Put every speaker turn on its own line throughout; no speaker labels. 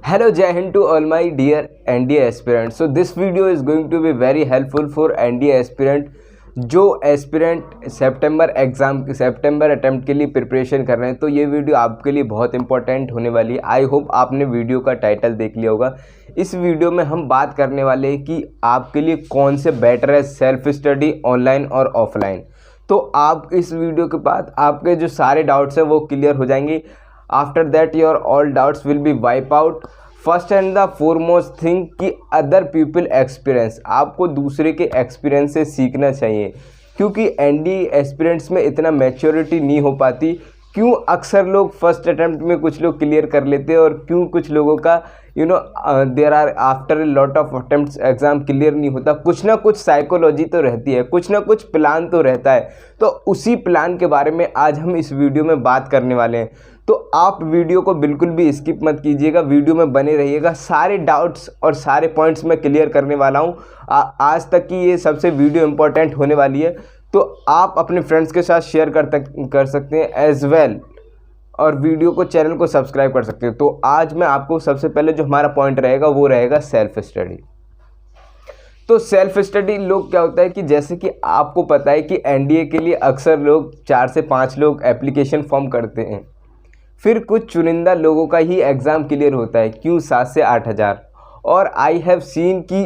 Hello Jai Hind to all my dear NDA aspirants. So this video is going to be very helpful for NDA aspirant जो aspirant सितंबर attempt के लिए preparation कर रहे हैं। तो ये वीडियो आपके लिए बहुत इंपॉर्टेंट होने वाली है। आई होप आपने वीडियो का टाइटल देख लिया होगा। इस वीडियो में हम बात करने वाले हैं कि आपके लिए कौन से बेटर है, सेल्फ स्टडी ऑनलाइन और ऑफलाइन। तो आप इस वीडियो के बाद आपके जो सारे डाउट्स हैं वो क्लियर हो जाएंगे। After that your all doubts will be wipe out. First and the foremost thing कि अदर पीपल एक्सपीरियंस, आपको दूसरे के एक्सपीरियंस से सीखना चाहिए, क्योंकि एनडी एस्पिरेंट्स में इतना मैच्योरिटी नहीं हो पाती। क्यों अक्सर लोग फर्स्ट अटैम्प्ट में कुछ लोग क्लियर कर लेते हैं और क्यों कुछ लोगों का there are after lot of attempts exam clear नहीं होता। कुछ ना कुछ साइकोलॉजी तो रहती है, कुछ ना कुछ प्लान तो रहता है। तो उसी प्लान के बारे में आज हम इस वीडियो में बात करने वाले हैं। तो आप वीडियो को बिल्कुल भी स्किप मत कीजिएगा, वीडियो में बने रहिएगा। सारे डाउट्स और सारे पॉइंट्स मैं क्लियर करने वाला हूँ। आज तक की ये सबसे वीडियो इंपॉर्टेंट होने वाली है, तो आप अपने फ्रेंड्स के साथ शेयर कर सकते हैं एज वेल, और वीडियो को चैनल को सब्सक्राइब कर सकते हैं। तो आज मैं आपको सबसे पहले जो हमारा पॉइंट रहेगा वो रहेगा सेल्फ स्टडी। तो सेल्फ स्टडी लोग क्या होता है कि जैसे कि आपको पता है कि एनडीए के लिए अक्सर लोग 4 से 5 लोग एप्लीकेशन फॉर्म करते हैं, फिर कुछ चुनिंदा लोगों का ही एग्ज़ाम क्लियर होता है। क्यों 7 से 8 हज़ार। और आई हैव सीन कि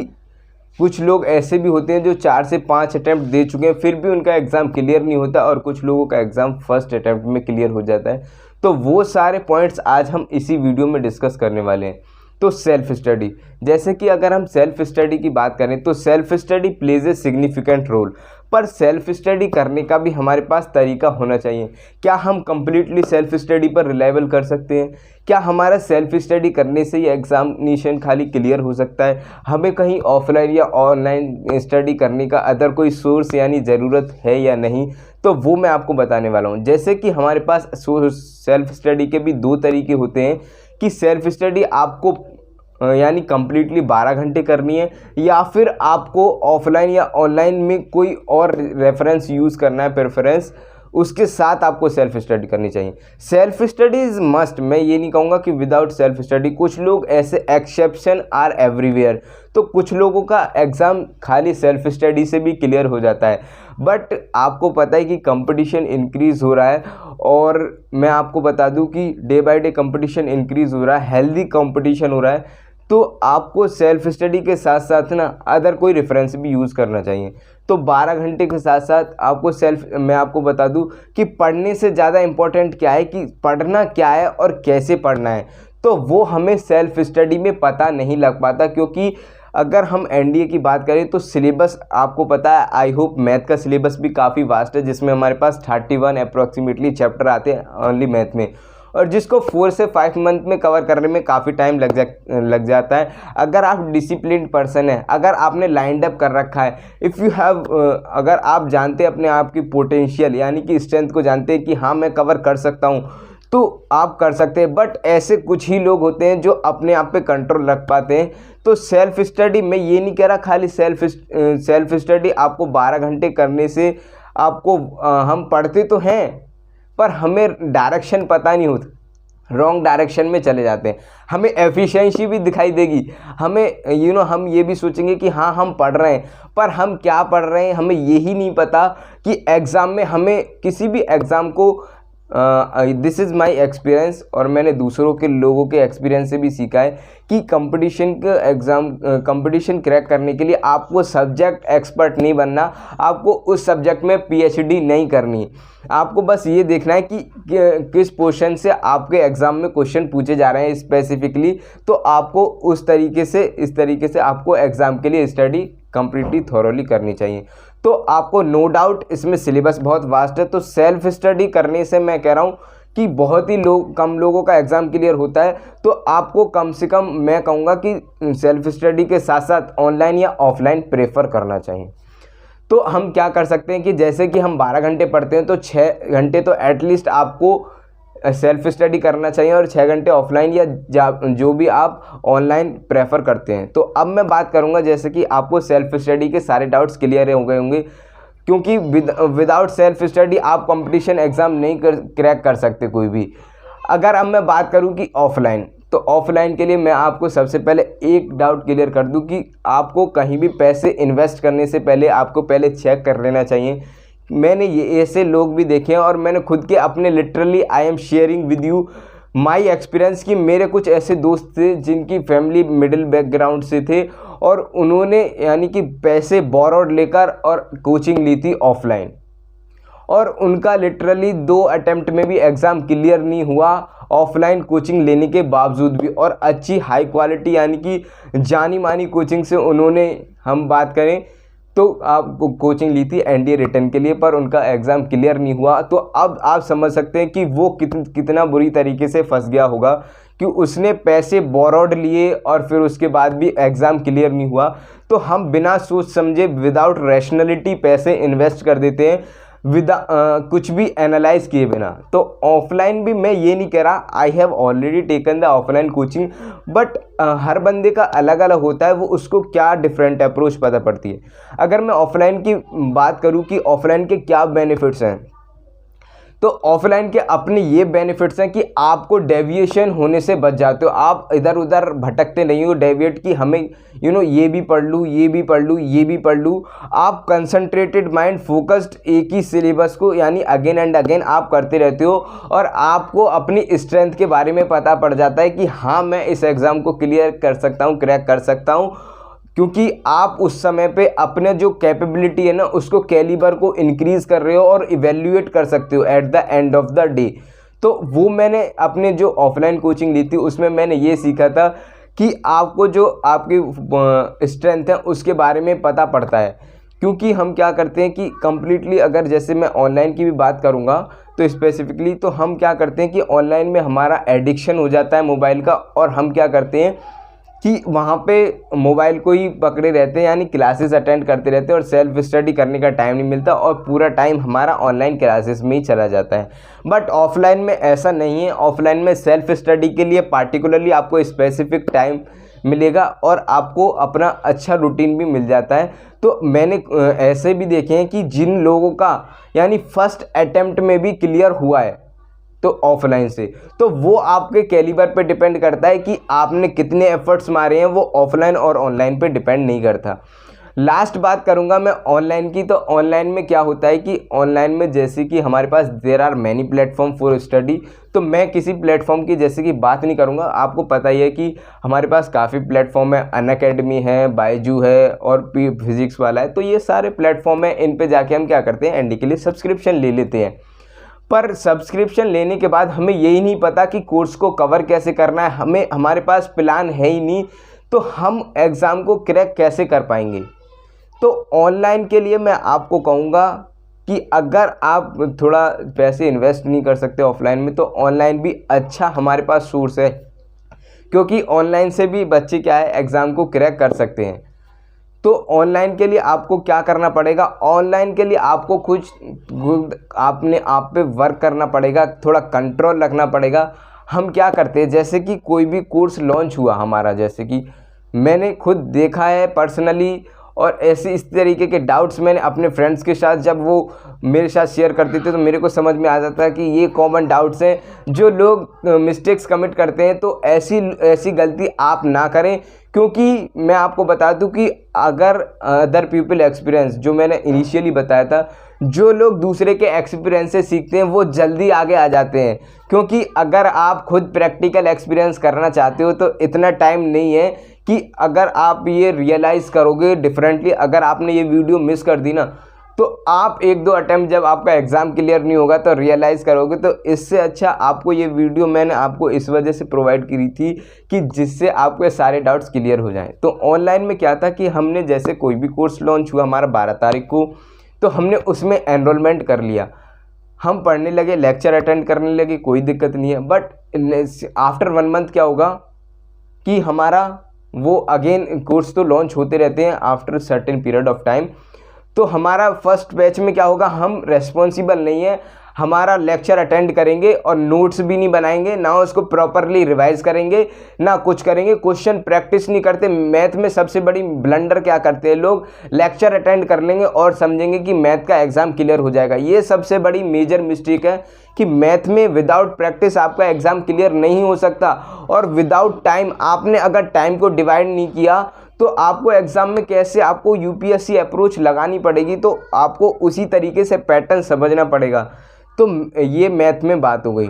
कुछ लोग ऐसे भी होते हैं जो 4 से 5 अटैम्प्ट दे चुके हैं, फिर भी उनका एग्ज़ाम क्लियर नहीं होता, और कुछ लोगों का एग्ज़ाम फर्स्ट अटैम्प्ट में क्लियर हो जाता है। तो वो सारे पॉइंट्स आज हम इसी वीडियो में डिस्कस करने वाले हैं। तो सेल्फ स्टडी, जैसे कि अगर हम सेल्फ स्टडी की बात करें तो self study plays a significant role. पर सेल्फ स्टडी करने का भी हमारे पास तरीका होना चाहिए। क्या हम कंप्लीटली सेल्फ स्टडी पर रिलायबल कर सकते हैं? क्या हमारा सेल्फ स्टडी करने से ये एग्जामिनेशन खाली क्लियर हो सकता है? हमें कहीं ऑफलाइन या ऑनलाइन स्टडी करने का अदर कोई सोर्स यानी ज़रूरत है या नहीं? तो वो मैं आपको बताने वाला हूँ। जैसे कि हमारे पास सेल्फ स्टडी के भी 2 तरीके होते हैं कि सेल्फ स्टडी आपको यानी कंप्लीटली 12 घंटे करनी है, या फिर आपको ऑफलाइन या ऑनलाइन में कोई और रेफरेंस यूज़ करना है, प्रेफरेंस, उसके साथ आपको सेल्फ स्टडी करनी चाहिए। Self study is must. मैं ये नहीं कहूँगा कि विदाउट सेल्फ स्टडी। कुछ लोग ऐसे एक्सेप्शन आर एवरीवेयर। तो कुछ लोगों का एग्ज़ाम खाली सेल्फ स्टडी से भी क्लियर हो जाता है। बट आपको पता है कि कंपटीशन इंक्रीज़ हो रहा है, और मैं आपको बता दूं कि day by day competition increase हो रहा है, हेल्दी कंपटीशन हो रहा है। तो आपको सेल्फ स्टडी के साथ साथ ना अदर कोई रेफरेंस भी यूज़ करना चाहिए। तो 12 घंटे के साथ साथ आपको मैं आपको बता दूं कि पढ़ने से ज़्यादा इम्पोर्टेंट क्या है कि पढ़ना क्या है और कैसे पढ़ना है। तो वो हमें सेल्फ स्टडी में पता नहीं लग पाता, क्योंकि अगर हम एनडीए की बात करें तो सिलेबस आपको पता है, आई होप मैथ का सिलेबस भी काफ़ी वास्ट है, जिसमें हमारे पास 31 अप्रॉक्सीमेटली चैप्टर आते हैं ओनली मैथ में, और जिसको 4 से 5 मंथ में कवर करने में काफ़ी टाइम लग जाता है। अगर आप डिसिप्लिन पर्सन हैं, अगर आपने लाइंड अप कर रखा है, इफ़ यू हैव अगर आप जानते हैं अपने आप की पोटेंशियल यानी कि स्ट्रेंथ को जानते हैं कि हाँ मैं कवर कर सकता हूँ, तो आप कर सकते हैं। बट ऐसे कुछ ही लोग होते हैं जो अपने आप पे कंट्रोल रख पाते हैं। तो सेल्फ स्टडी, मैं ये नहीं कह रहा खाली सेल्फ स्टडी आपको 12 घंटे करने से आपको हम पढ़ते तो हैं पर हमें डायरेक्शन पता नहीं होता, रॉन्ग डायरेक्शन में चले जाते हैं। हमें एफिशिएंसी भी दिखाई देगी, हमें हम ये भी सोचेंगे कि हाँ हम पढ़ रहे हैं, पर हम क्या पढ़ रहे हैं हमें यही नहीं पता कि एग्ज़ाम में हमें किसी भी एग्ज़ाम को दिस इज़ माई एक्सपीरियंस, और मैंने दूसरों के लोगों के एक्सपीरियंस से भी सीखा है कि कंपटीशन क्रैक करने के लिए आपको सब्जेक्ट एक्सपर्ट नहीं बनना, आपको उस सब्जेक्ट में पीएचडी नहीं करनी। आपको बस ये देखना है कि किस पोर्शन से आपके एग्ज़ाम में क्वेश्चन पूछे जा रहे हैं स्पेसिफिकली, तो आपको इस तरीके से आपको एग्ज़ाम के लिए स्टडी कंप्लीटली थॉरोली करनी चाहिए। तो आपको नो डाउट इसमें सिलेबस बहुत वास्ट है। तो सेल्फ स्टडी करने से मैं कह रहा हूँ कि बहुत ही कम लोगों का एग्ज़ाम क्लियर होता है। तो आपको कम से कम मैं कहूँगा कि सेल्फ स्टडी के साथ साथ ऑनलाइन या ऑफलाइन प्रेफर करना चाहिए। तो हम क्या कर सकते हैं कि जैसे कि हम 12 घंटे पढ़ते हैं तो 6 घंटे तो एटलीस्ट आपको सेल्फ स्टडी करना चाहिए, और 6 घंटे ऑफलाइन या जो भी आप ऑनलाइन प्रेफर करते हैं। तो अब मैं बात करूंगा जैसे कि आपको सेल्फ स्टडी के सारे डाउट्स क्लियर हो गए होंगे, क्योंकि विदाउट सेल्फ स्टडी आप कंपटीशन एग्ज़ाम नहीं क्रैक कर सकते कोई भी। अगर अब मैं बात करूं कि ऑफलाइन, तो ऑफलाइन के लिए मैं आपको सबसे पहले एक डाउट क्लियर कर दूं कि आपको कहीं भी पैसे इन्वेस्ट करने से पहले आपको पहले चेक कर लेना चाहिए। मैंने ये ऐसे लोग भी देखे हैं और मैंने खुद के अपने literally I am sharing with you my experience कि मेरे कुछ ऐसे दोस्त थे जिनकी फैमिली मिडिल बैकग्राउंड से थे और उन्होंने यानी कि पैसे बोरोड लेकर और कोचिंग ली थी ऑफलाइन, और उनका लिटरली 2 अटेम्प्ट में भी एग्ज़ाम क्लियर नहीं हुआ ऑफलाइन कोचिंग लेने के बावजूद भी। और अच्छी हाई क्वालिटी यानी कि जानी मानी कोचिंग से उन्होंने, हम बात करें तो आप कोचिंग ली थी एनडीए रिटर्न के लिए, पर उनका एग्ज़ाम क्लियर नहीं हुआ। तो अब आप समझ सकते हैं कि वो कितना बुरी तरीके से फंस गया होगा कि उसने पैसे बोरोड लिए और फिर उसके बाद भी एग्ज़ाम क्लियर नहीं हुआ। तो हम बिना सोच समझे विदाउट रैशनलिटी पैसे इन्वेस्ट कर देते हैं कुछ भी एनालाइज किए बिना। तो ऑफलाइन भी मैं ये नहीं कह रहा, I have already taken the offline coaching, but हर बंदे का अलग अलग होता है, वो उसको क्या डिफरेंट अप्रोच पता पड़ती है। अगर मैं ऑफलाइन की बात करूँ कि ऑफलाइन के क्या बेनिफिट्स हैं, तो ऑफलाइन के अपने ये बेनिफिट्स हैं कि आपको डेविएशन होने से बच जाते हो। आप इधर उधर भटकते नहीं हो डेविएट कि हमें ये भी पढ़ लूँ, ये भी पढ़ लूँ, ये भी पढ़ लूँ। आप कंसंट्रेटेड माइंड फोकस्ड एक ही सिलेबस को यानी अगेन एंड अगेन आप करते रहते हो और आपको अपनी स्ट्रेंथ के बारे में पता पड़ जाता है कि हाँ मैं इस एग्ज़ाम को क्लियर कर सकता हूँ, क्रैक कर सकता हूँ, क्योंकि आप उस समय पे अपने जो कैपेबिलिटी है ना उसको कैलिबर को इंक्रीज़ कर रहे हो और इवेल्युएट कर सकते हो at the end of the day. तो वो मैंने अपने जो ऑफलाइन कोचिंग ली थी उसमें मैंने ये सीखा था कि आपको जो आपकी स्ट्रेंथ है उसके बारे में पता पड़ता है। क्योंकि हम क्या करते हैं कि कम्प्लीटली, अगर जैसे मैं ऑनलाइन की भी बात करूँगा तो स्पेसिफिकली, तो हम क्या करते हैं कि ऑनलाइन में हमारा एडिक्शन हो जाता है मोबाइल का, और हम क्या करते हैं कि वहाँ पे मोबाइल को ही पकड़े रहते हैं, यानी क्लासेस अटेंड करते रहते हैं और सेल्फ स्टडी करने का टाइम नहीं मिलता और पूरा टाइम हमारा ऑनलाइन क्लासेस में ही चला जाता है। बट ऑफलाइन में ऐसा नहीं है। ऑफलाइन में सेल्फ स्टडी के लिए पार्टिकुलरली आपको स्पेसिफिक टाइम मिलेगा और आपको अपना अच्छा रूटीन भी मिल जाता है। तो मैंने ऐसे भी देखे हैं कि जिन लोगों का यानी फर्स्ट अटेम्प्ट में भी क्लियर हुआ है तो ऑफलाइन से, तो वो आपके कैलिबर पे डिपेंड करता है कि आपने कितने एफर्ट्स मारे हैं, वो ऑफलाइन और ऑनलाइन पे डिपेंड नहीं करता। लास्ट बात करूंगा मैं ऑनलाइन की। तो ऑनलाइन में क्या होता है कि ऑनलाइन में जैसे कि हमारे पास there are many platform for study, तो मैं किसी प्लेटफॉर्म की जैसे कि बात नहीं करूंगा। आपको पता ही है कि हमारे पास काफ़ी प्लेटफॉर्म है, अनअकैडमी है, बायजू है और फिजिक्स वाला है। तो ये सारे प्लेटफॉर्म है, इन पर जाके हम क्या करते हैं, एनडी के लिए सब्सक्रिप्शन ले लेते हैं। पर सब्सक्रिप्शन लेने के बाद हमें यही नहीं पता कि कोर्स को कवर कैसे करना है, हमारे पास प्लान है ही नहीं, तो हम एग्ज़ाम को क्रैक कैसे कर पाएंगे। तो ऑनलाइन के लिए मैं आपको कहूँगा कि अगर आप थोड़ा पैसे इन्वेस्ट नहीं कर सकते ऑफलाइन में, तो ऑनलाइन भी अच्छा हमारे पास सोर्स है, क्योंकि ऑनलाइन से भी बच्चे क्या है एग्ज़ाम को क्रैक कर सकते हैं। तो ऑनलाइन के लिए आपको क्या करना पड़ेगा, ऑनलाइन के लिए आपको कुछ आपने आप पे वर्क करना पड़ेगा, थोड़ा कंट्रोल रखना पड़ेगा। हम क्या करते हैं, जैसे कि कोई भी कोर्स लॉन्च हुआ हमारा, जैसे कि मैंने खुद देखा है पर्सनली, और ऐसे इस तरीके के डाउट्स मैंने अपने फ्रेंड्स के साथ जब वो मेरे साथ शेयर करते थे तो मेरे को समझ में आ जाता है कि ये कॉमन डाउट्स हैं जो लोग मिस्टेक्स कमिट करते हैं। तो ऐसी गलती आप ना करें, क्योंकि मैं आपको बता दूं कि अगर अदर पीपल एक्सपीरियंस, जो मैंने इनिशियली बताया था, जो लोग दूसरे के एक्सपीरियंस से सीखते हैं वो जल्दी आगे आ जाते हैं। क्योंकि अगर आप खुद प्रैक्टिकल एक्सपीरियंस करना चाहते हो तो इतना टाइम नहीं है कि अगर आप ये रियलाइज़ करोगे डिफरेंटली। अगर आपने ये वीडियो मिस कर दी ना, तो आप 1-2 अटैम्प्ट जब आपका एग्ज़ाम क्लियर नहीं होगा तो रियलाइज़ करोगे। तो इससे अच्छा आपको ये वीडियो मैंने आपको इस वजह से प्रोवाइड करी थी कि जिससे आपके सारे डाउट्स क्लियर हो जाएं। तो ऑनलाइन में क्या था कि हमने जैसे कोई भी कोर्स लॉन्च हुआ हमारा 12 तारीख को, तो हमने उसमें एनरोलमेंट कर लिया, हम पढ़ने लगे, लेक्चर अटेंड करने लगे, कोई दिक्कत नहीं है। बट आफ्टर 1 मंथ क्या होगा कि हमारा वो अगेन कोर्स तो लॉन्च होते रहते हैं after certain period of time. तो हमारा फर्स्ट बैच में क्या होगा, हम रेस्पॉन्सिबल नहीं है, हमारा लेक्चर अटेंड करेंगे और नोट्स भी नहीं बनाएंगे, ना उसको प्रॉपरली रिवाइज करेंगे, ना कुछ करेंगे, क्वेश्चन प्रैक्टिस नहीं करते। मैथ में सबसे बड़ी ब्लंडर क्या करते हैं लोग, लेक्चर अटेंड कर लेंगे और समझेंगे कि मैथ का एग्ज़ाम क्लियर हो जाएगा। ये सबसे बड़ी मेजर मिस्टेक है कि मैथ में विदाउट प्रैक्टिस आपका एग्ज़ाम क्लियर नहीं हो सकता। और विदाउट टाइम, आपने अगर टाइम को डिवाइड नहीं किया तो आपको एग्ज़ाम में कैसे आपको यूपीएससी अप्रोच लगानी पड़ेगी, तो आपको उसी तरीके से पैटर्न समझना पड़ेगा। तो ये मैथ में बात हो गई।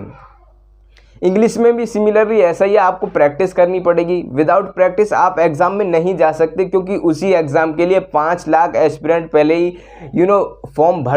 इंग्लिश में भी सिमिलरली ऐसा ही है, आपको प्रैक्टिस करनी पड़ेगी। विदाउट प्रैक्टिस आप एग्ज़ाम में नहीं जा सकते, क्योंकि उसी एग्ज़ाम के लिए 5 लाख एस्पिरेंट पहले ही फॉर्म भर